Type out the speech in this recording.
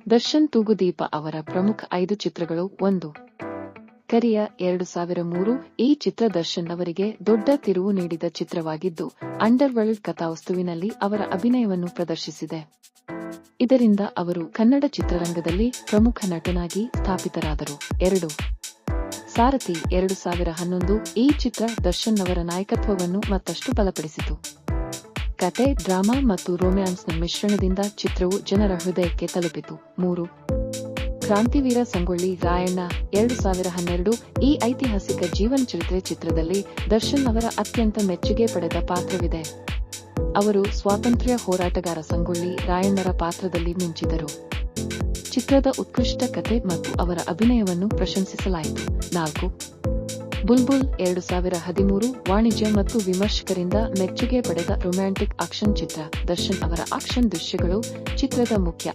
ದರ್ಶನ್ ತೂಗುದೀಪ ಅವರ ಪ್ರಮುಖ 5 ಚಿತ್ರಗಳು 1. ಕರಿಯ 2003 ಈ ಚಿತ್ರ ದರ್ಶನ್ ಅವರಿಗೆ ದೊಡ್ಡ ತಿರುವು ನೀಡಿದ ಚಿತ್ರವಾಗಿದ್ದು ಅಂಡರ್ವರ್ಲ್ಡ್ ಕಥಾವಸ್ತುವಿನಲ್ಲಿ ಅವರ ಅಭಿನಯವನ್ನು ಪ್ರದರ್ಶಿಸಿದೆ. ಇದರಿಂದ ಅವರು ಕನ್ನಡ ಚಿತ್ರರಂಗದಲ್ಲಿ ಪ್ರಮುಖ ನಟನಾಗಿ ಸ್ಥಾಪಿತರಾದರು. 2. ಸಾರಥಿ 2011 ಈ ಚಿತ್ರ ದರ್ಶನ್ ಅವರ ನಾಯಕತ್ವವನ್ನು ಮತ್ತಷ್ಟು ಬಲಪಡಿಸಿತು. ಕತೆ, ಡ್ರಾಮಾ ಮತ್ತು ರೊಮ್ಯಾನ್ಸ್ನ ಮಿಶ್ರಣದಿಂದ ಚಿತ್ರವು ಜನರ ಹೃದಯಕ್ಕೆ ತಲುಪಿತು. 3. ಕ್ರಾಂತಿವೀರ ಸಂಗೊಳ್ಳಿ ರಾಯಣ್ಣ 2012 ಈ ಐತಿಹಾಸಿಕ ಜೀವನ ಚರಿತ್ರೆ ಚಿತ್ರದಲ್ಲಿ ದರ್ಶನ್ ಅವರ ಅತ್ಯಂತ ಮೆಚ್ಚುಗೆ ಪಡೆದ ಪಾತ್ರವಿದೆ. ಅವರು ಸ್ವಾತಂತ್ರ್ಯ ಹೋರಾಟಗಾರ ಸಂಗೊಳ್ಳಿ ರಾಯಣ್ಣರ ಪಾತ್ರದಲ್ಲಿ ಮಿಂಚಿದರು. ಚಿತ್ರದ ಉತ್ಕೃಷ್ಟ ಕತೆ ಮತ್ತು ಅವರ ಅಭಿನಯವನ್ನು ಪ್ರಶಂಸಿಸಲಾಯಿತು. 4. ಬುಲ್ಬುಲ್ 2013 ವಾಣಿಜ್ಯ ಮತ್ತು ವಿಮರ್ಶಕರಿಂದ ಮೆಚ್ಚುಗೆ ಪಡೆದ ರೊಮ್ಯಾಂಟಿಕ್ ಆಕ್ಷನ್ ಚಿತ್ರ. ದರ್ಶನ್ ಅವರ ಆಕ್ಷನ್ ದೃಶ್ಯಗಳು ಚಿತ್ರದ ಮುಖ್ಯ